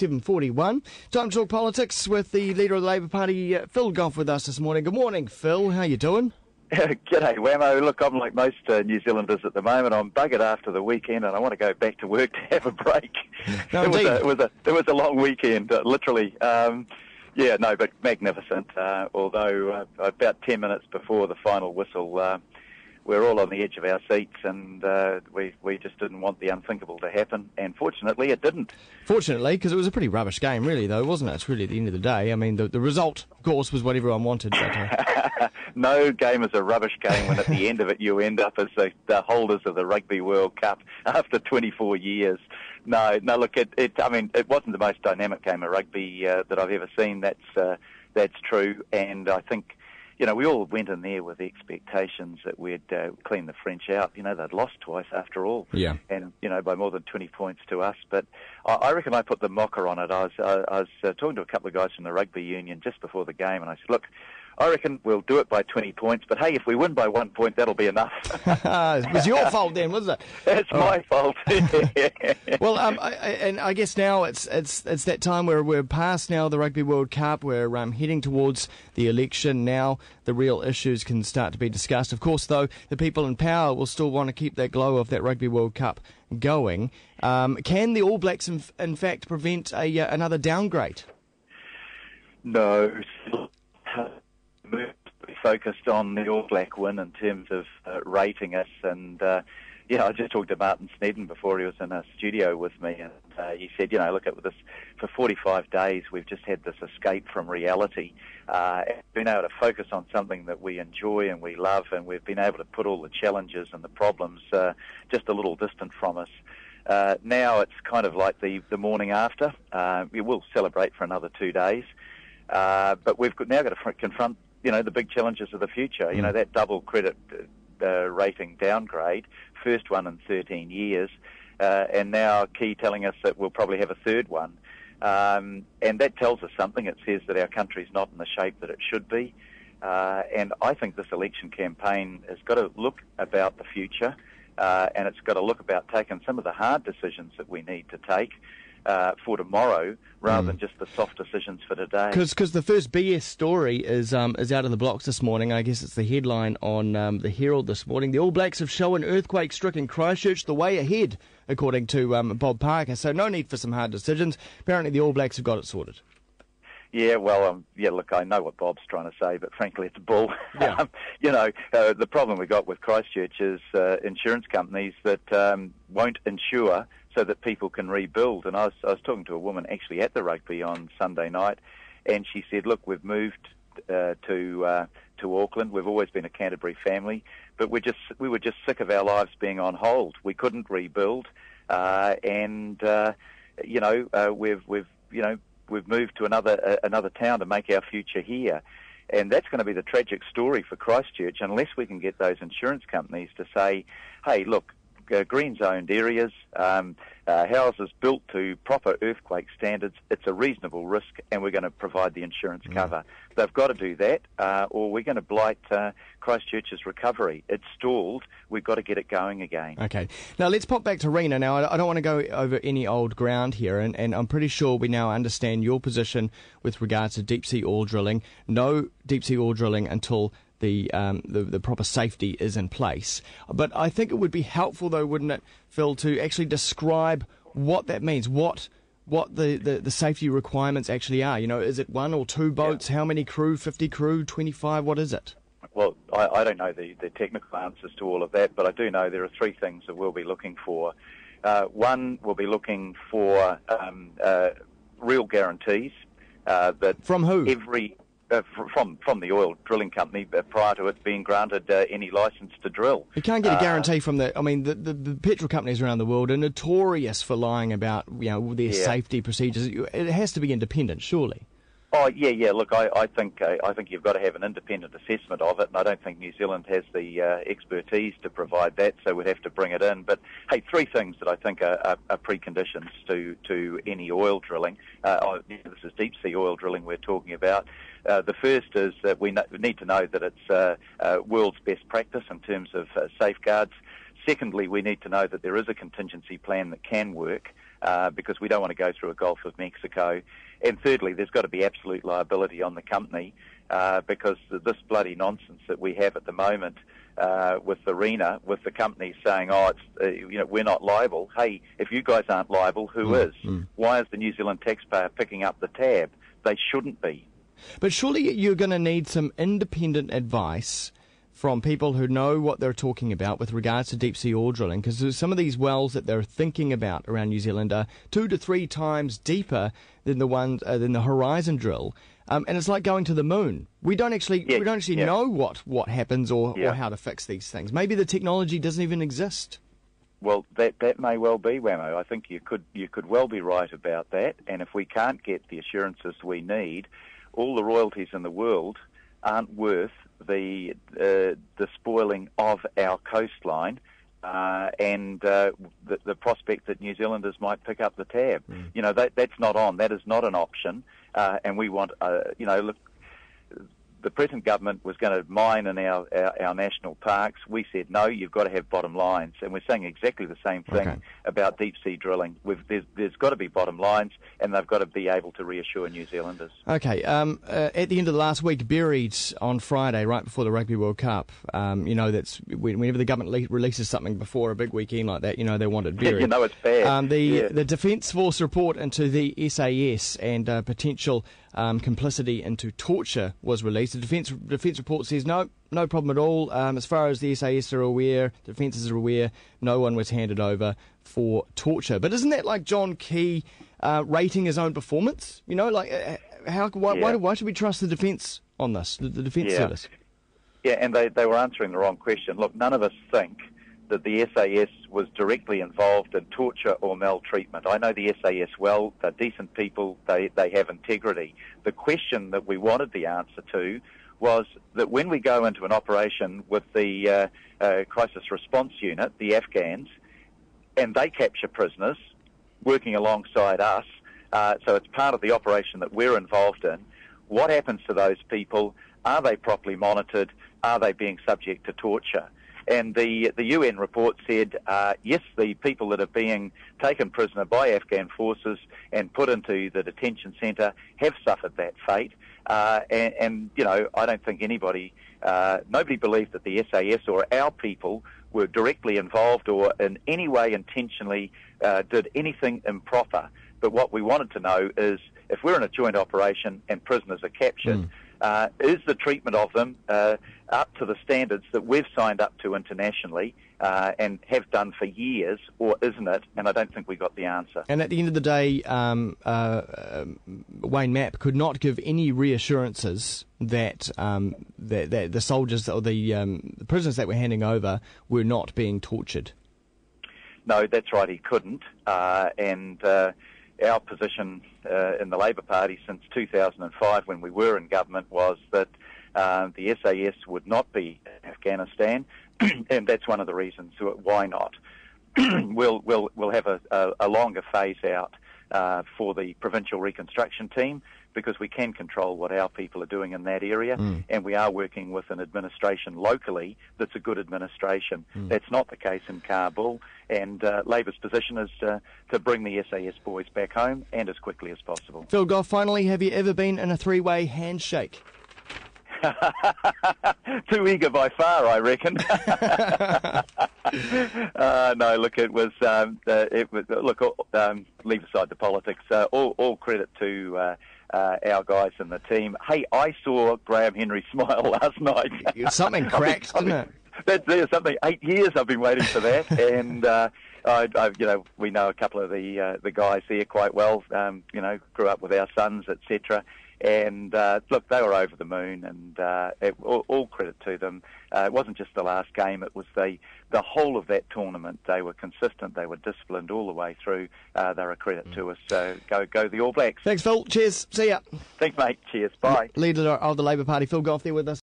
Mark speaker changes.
Speaker 1: 7:41. Time to talk politics with the leader of the Labour Party, Phil Goff, with us this morning. Good morning, Phil. How you doing?
Speaker 2: G'day, Whammo. Look, I'm like most New Zealanders at the moment. I'm buggered after the weekend, and I want to go back to work to have a break.
Speaker 1: No,
Speaker 2: it was a long weekend, literally. But magnificent. Although about 10 minutes before the final whistle, we're all on the edge of our seats, and we just didn't want the unthinkable to happen, and fortunately it didn't.
Speaker 1: Fortunately, because it was a pretty rubbish game, really, though, wasn't it? It's really at the end of the day. I mean, the result, of course, was what everyone wanted. But,
Speaker 2: No game is a rubbish game when at the end of it you end up as the holders of the Rugby World Cup after 24 years. No, look, it wasn't the most dynamic game of rugby that I've ever seen. That's true, and I think, we all went in there with the expectations that we'd clean the French out. They'd lost twice after all.
Speaker 1: Yeah.
Speaker 2: And, by more than 20 points to us. But I reckon I put the mocker on it. I was talking to a couple of guys from the rugby union just before the game, and I said, look, I reckon we'll do it by 20 points, but hey, if we win by 1 point, that'll be enough.
Speaker 1: It was your fault then, wasn't it?
Speaker 2: It's my fault.
Speaker 1: Well, I guess now it's that time where we're past now the Rugby World Cup. We're heading towards the election now. The real issues can start to be discussed. Of course, though, the people in power will still want to keep that glow of that Rugby World Cup going. Can the All Blacks, in fact, prevent another downgrade?
Speaker 2: No. Focused on the All Black win in terms of rating us, and I just talked to Martin Snedden before he was in a studio with me, and he said, look at this, for 45 days we've just had this escape from reality, been able to focus on something that we enjoy and we love, and we've been able to put all the challenges and the problems just a little distant from us. Now it's kind of like the morning after. We will celebrate for another 2 days, but we've now got to confront the big challenges of the future. That double credit rating downgrade, first one in 13 years, and now Key telling us that we'll probably have a third one. And that tells us something. It says that our country's not in the shape that it should be. And I think this election campaign has got to look about the future, and it's got to look about taking some of the hard decisions that we need to take for tomorrow, rather than just the soft decisions for today. Because
Speaker 1: the first BS story is out in the blocks this morning. I guess it's the headline on the Herald this morning. The All Blacks have shown earthquake-stricken Christchurch the way ahead, according to Bob Parker. So no need for some hard decisions. Apparently the All Blacks have got it sorted.
Speaker 2: Yeah, well, look, I know what Bob's trying to say, but frankly, it's bull.
Speaker 1: Yeah.
Speaker 2: The problem we got with Christchurch is insurance companies that won't insure so that people can rebuild. And I was talking to a woman actually at the rugby on Sunday night, and she said, look, we've moved to Auckland. We've always been a Canterbury family, but we were just sick of our lives being on hold. We couldn't rebuild, we've moved to another town to make our future here. And that's going to be the tragic story for Christchurch unless we can get those insurance companies to say, hey, look, green zoned areas, houses built to proper earthquake standards, it's a reasonable risk, and we're going to provide the insurance cover. They've got to do that, or we're going to blight Christchurch's recovery. It's stalled. We've got to get it going again. Okay.
Speaker 1: Now, let's pop back to Rena. Now, I don't want to go over any old ground here, and I'm pretty sure we now understand your position with regards to deep-sea oil drilling. No deep-sea oil drilling until the proper safety is in place. But I think it would be helpful, though, wouldn't it, Phil, to actually describe what that means, what the safety requirements actually are. Is it 1 or 2 boats? Yeah. How many crew? 50 crew? 25? What is it?
Speaker 2: Well, I don't know the technical answers to all of that, but I do know there are 3 things that we'll be looking for. One, we'll be looking for real guarantees that
Speaker 1: from who?
Speaker 2: From the oil drilling company prior to it being granted any licence to drill.
Speaker 1: You can't get a guarantee from the petrol companies around the world are notorious for lying about their safety procedures. It has to be independent, surely.
Speaker 2: Oh yeah. Look, I think you've got to have an independent assessment of it, and I don't think New Zealand has the expertise to provide that, so we'd have to bring it in. But hey, 3 things that I think are preconditions to any oil drilling. This is deep sea oil drilling we're talking about. The first is that we need to know that it's world's best practice in terms of safeguards. Secondly, we need to know that there is a contingency plan that can work. because we don't want to go through a Gulf of Mexico. And thirdly, there's got to be absolute liability on the company, because this bloody nonsense that we have at the moment with Arena, with the companies saying, we're not liable. Hey, if you guys aren't liable, who is? Why is the New Zealand taxpayer picking up the tab? They shouldn't be.
Speaker 1: But surely you're going to need some independent advice from people who know what they're talking about with regards to deep-sea oil drilling, because some of these wells that they're thinking about around New Zealand are 2 to 3 times deeper than the Horizon drill, and it's like going to the moon. We don't actually know what happens or how to fix these things. Maybe the technology doesn't even exist.
Speaker 2: Well, that may well be, Whammo. I think you could well be right about that. And if we can't get the assurances we need, all the royalties in the world aren't worth the spoiling of our coastline and the prospect that New Zealanders might pick up the tab. That's not on. That is not an option. And we want, look, the present government was going to mine in our national parks. We said, no, you've got to have bottom lines. And we're saying exactly the same thing about deep-sea drilling. There's got to be bottom lines, and they've got to be able to reassure New Zealanders.
Speaker 1: Okay. At the end of the last week, buried on Friday, right before the Rugby World Cup, that's whenever the government releases something before a big weekend like that, they want it buried.
Speaker 2: It's bad.
Speaker 1: The Defence Force report into the SAS and potential complicity into torture was released. The defence report says no problem at all. As far as the SAS are aware, the defences are aware, no one was handed over for torture. But isn't that like John Key rating his own performance? Why should we trust the defence on this, the defence service?
Speaker 2: Yeah, and they were answering the wrong question. Look, none of us think that the SAS was directly involved in torture or maltreatment. I know the SAS well. They're decent people. They have integrity. The question that we wanted the answer to was that when we go into an operation with the Crisis Response Unit, the Afghans, and they capture prisoners working alongside us, so it's part of the operation that we're involved in, what happens to those people? Are they properly monitored? Are they being subject to torture? And the UN report said, yes, the people that are being taken prisoner by Afghan forces and put into the detention centre have suffered that fate. And I don't think nobody believed that the SAS or our people were directly involved or in any way intentionally did anything improper. But what we wanted to know is, if we're in a joint operation and prisoners are captured, is the treatment of them up to the standards that we've signed up to internationally and have done for years, or isn't it? And I don't think we got the answer. And
Speaker 1: at the end of the day, Wayne Mapp could not give any reassurances that the soldiers or the prisoners that we're handing over were not being tortured.
Speaker 2: No, that's right, he couldn't. Our position in the Labour Party since 2005, when we were in government, was that the SAS would not be in Afghanistan, and that's one of the reasons why not. We'll have a longer phase out for the provincial reconstruction team, because we can control what our people are doing in that area, and we are working with an administration locally that's a good administration. That's not the case in Kabul, and Labour's position is to bring the SAS boys back home, and as quickly as possible.
Speaker 1: Phil Goff, finally, have you ever been in a three-way handshake?
Speaker 2: Too eager by far, I reckon. No, look, it was. Leave aside the politics. All credit to our guys in the team. Hey, I saw Graham Henry smile last night.
Speaker 1: Something cracked, didn't it?
Speaker 2: There's something. 8 years I've been waiting for that, and we know a couple of the guys there quite well. Grew up with our sons, etc. And look, they were over the moon, and all credit to them. It wasn't just the last game; it was the whole of that tournament. They were consistent, they were disciplined all the way through. They're a credit to us. So go the All Blacks.
Speaker 1: Thanks, Phil. Cheers. See ya.
Speaker 2: Thanks, mate. Cheers. Bye.
Speaker 1: Leader of the Labour Party, Phil Goff, there with us.